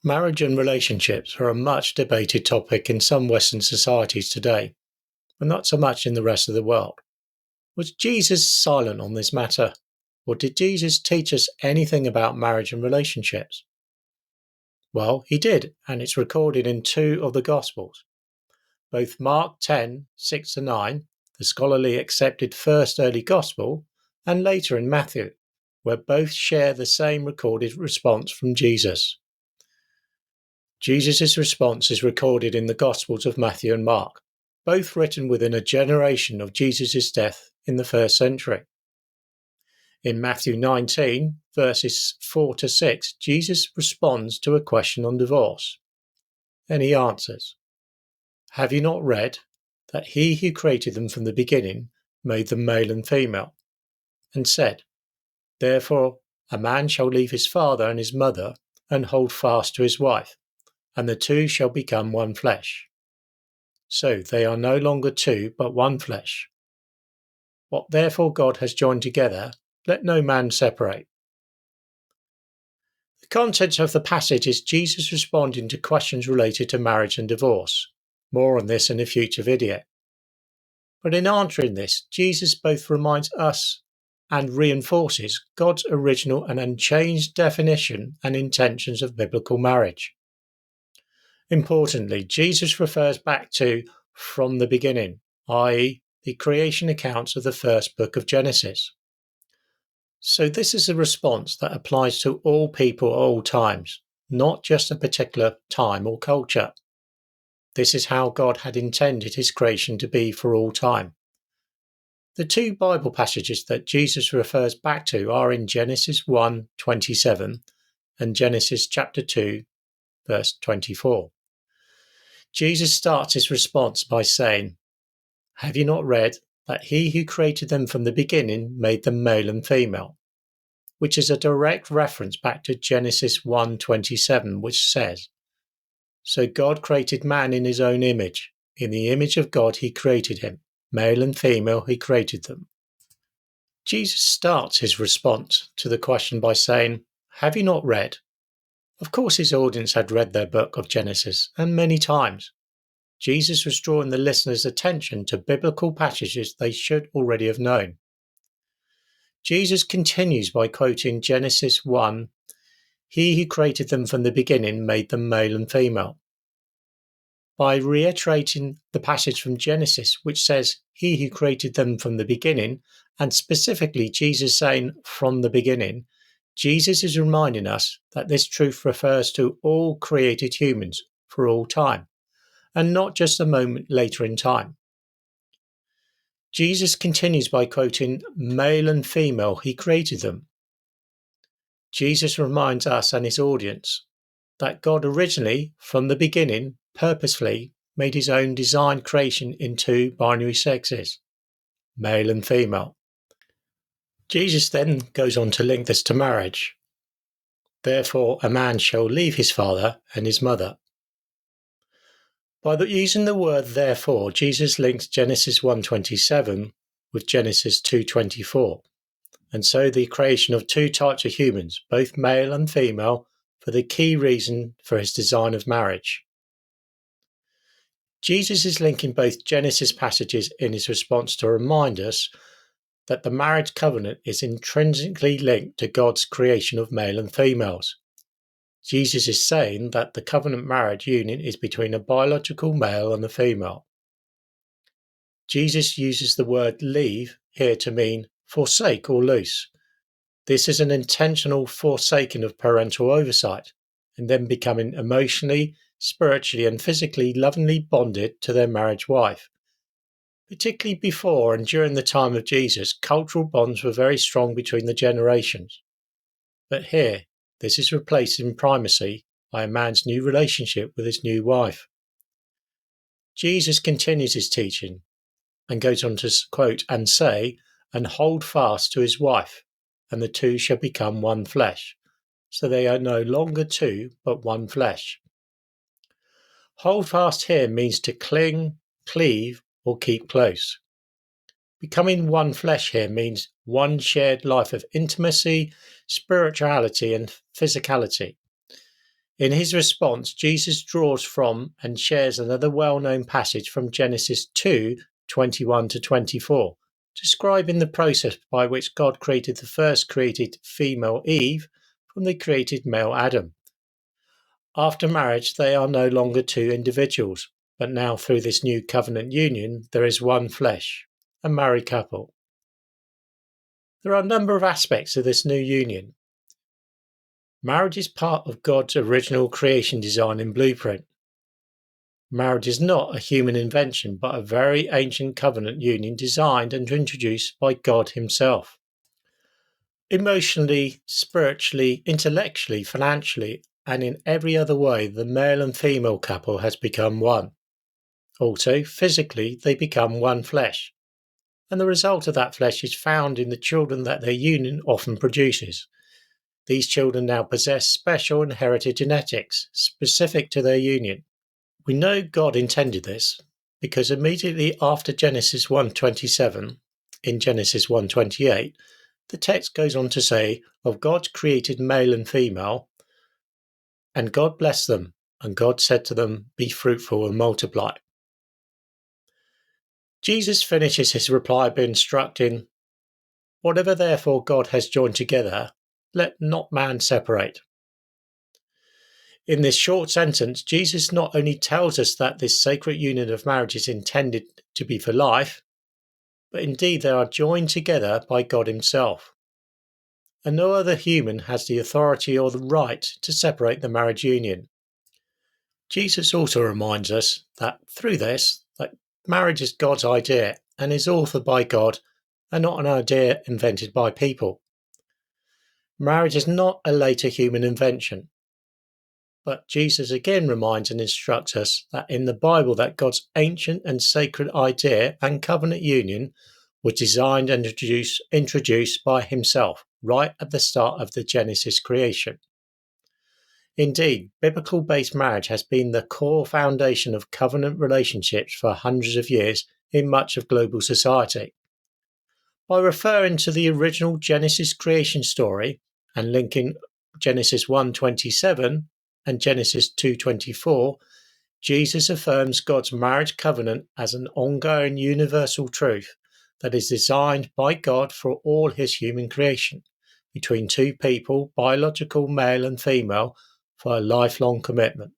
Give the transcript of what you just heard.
Marriage and relationships are a much debated topic in some Western societies today, but not so much in the rest of the world. Was Jesus silent on this matter, or did Jesus teach us anything about marriage and relationships? Well, he did, and it's recorded in two of the Gospels. Both Mark 10:6-9, the scholarly accepted first early Gospel, and later in Matthew, where both share the same recorded response from Jesus. Jesus' response is recorded in the Gospels of Matthew and Mark, both written within a generation of Jesus' death in the first century. In Matthew 19, verses 4-6, Jesus responds to a question on divorce. Then he answers, "Have you not read that he who created them from the beginning made them male and female, and said, Therefore a man shall leave his father and his mother and hold fast to his wife, and the two shall become one flesh. So they are no longer two, but one flesh. What therefore God has joined together, let no man separate." The content of the passage is Jesus responding to questions related to marriage and divorce. More on this in a future video. But in answering this, Jesus both reminds us and reinforces God's original and unchanged definition and intentions of biblical marriage. Importantly, Jesus refers back to from the beginning, i.e., the creation accounts of the first book of Genesis. So this is a response that applies to all people at all times, not just a particular time or culture. This is how God had intended his creation to be for all time. The two Bible passages that Jesus refers back to are in Genesis 1:27 and Genesis chapter 2, verse 24. Jesus starts his response by saying, "Have you not read that he who created them from the beginning made them male and female?" Which is a direct reference back to Genesis 1:27, which says, "So God created man in his own image. In the image of God he created him. Male and female he created them." Jesus starts his response to the question by saying, "Have you not read?" Of course his audience had read their book of Genesis, and many times. Jesus was drawing the listeners' attention to biblical passages they should already have known. Jesus continues by quoting Genesis 1, "He who created them from the beginning made them male and female." By reiterating the passage from Genesis, which says, "He who created them from the beginning," and specifically Jesus saying, "from the beginning," Jesus is reminding us that this truth refers to all created humans for all time, and not just a moment later in time. Jesus continues by quoting, "Male and female he created them." Jesus reminds us and his audience that God originally, from the beginning, purposefully made his own designed creation in two binary sexes, male and female. Jesus then goes on to link this to marriage. "Therefore a man shall leave his father and his mother." By using the word therefore, Jesus links Genesis 1:27 with Genesis 2:24, and so the creation of two types of humans, both male and female, for the key reason for his design of marriage. Jesus is linking both Genesis passages in his response to remind us that the marriage covenant is intrinsically linked to God's creation of male and females. Jesus is saying that the covenant marriage union is between a biological male and a female. Jesus uses the word leave here to mean forsake or loose. This is an intentional forsaking of parental oversight and then becoming emotionally, spiritually and physically lovingly bonded to their marriage wife. Particularly before and during the time of Jesus, cultural bonds were very strong between the generations. But here, this is replaced in primacy by a man's new relationship with his new wife. Jesus continues his teaching and goes on to quote and say, "And hold fast to his wife, and the two shall become one flesh. So they are no longer two, but one flesh." Hold fast here means to cling, cleave, or keep close. Becoming one flesh here means one shared life of intimacy, spirituality, and physicality. In his response, Jesus draws from and shares another well-known passage from Genesis 2:21 to 24, describing the process by which God created the first created female Eve from the created male Adam. After marriage, they are no longer two individuals, but now through this new covenant union, there is one flesh, a married couple. There are a number of aspects of this new union. Marriage is part of God's original creation design and blueprint. Marriage is not a human invention, but a very ancient covenant union designed and introduced by God Himself. Emotionally, spiritually, intellectually, financially, and in every other way, the male and female couple has become one. Also, physically, they become one flesh. And the result of that flesh is found in the children that their union often produces. These children now possess special inherited genetics specific to their union. We know God intended this because immediately after Genesis 1:27, in Genesis 1:28, the text goes on to say, "Of God created male and female, and God blessed them, and God said to them, be fruitful and multiply." Jesus finishes his reply by instructing, "Whatever therefore God has joined together, let not man separate." In this short sentence, Jesus not only tells us that this sacred union of marriage is intended to be for life, but indeed they are joined together by God Himself. And no other human has the authority or the right to separate the marriage union. Jesus also reminds us that through this, that marriage is God's idea and is authored by God and not an idea invented by people. Marriage is not a later human invention. But Jesus again reminds and instructs us that in the Bible that God's ancient and sacred idea and covenant union was designed and introduced by Himself right at the start of the Genesis creation. Indeed, biblical-based marriage has been the core foundation of covenant relationships for hundreds of years in much of global society. By referring to the original Genesis creation story and linking Genesis 1:27 and Genesis 2:24, Jesus affirms God's marriage covenant as an ongoing universal truth that is designed by God for all His human creation, between two people, biological male and female, for a lifelong commitment.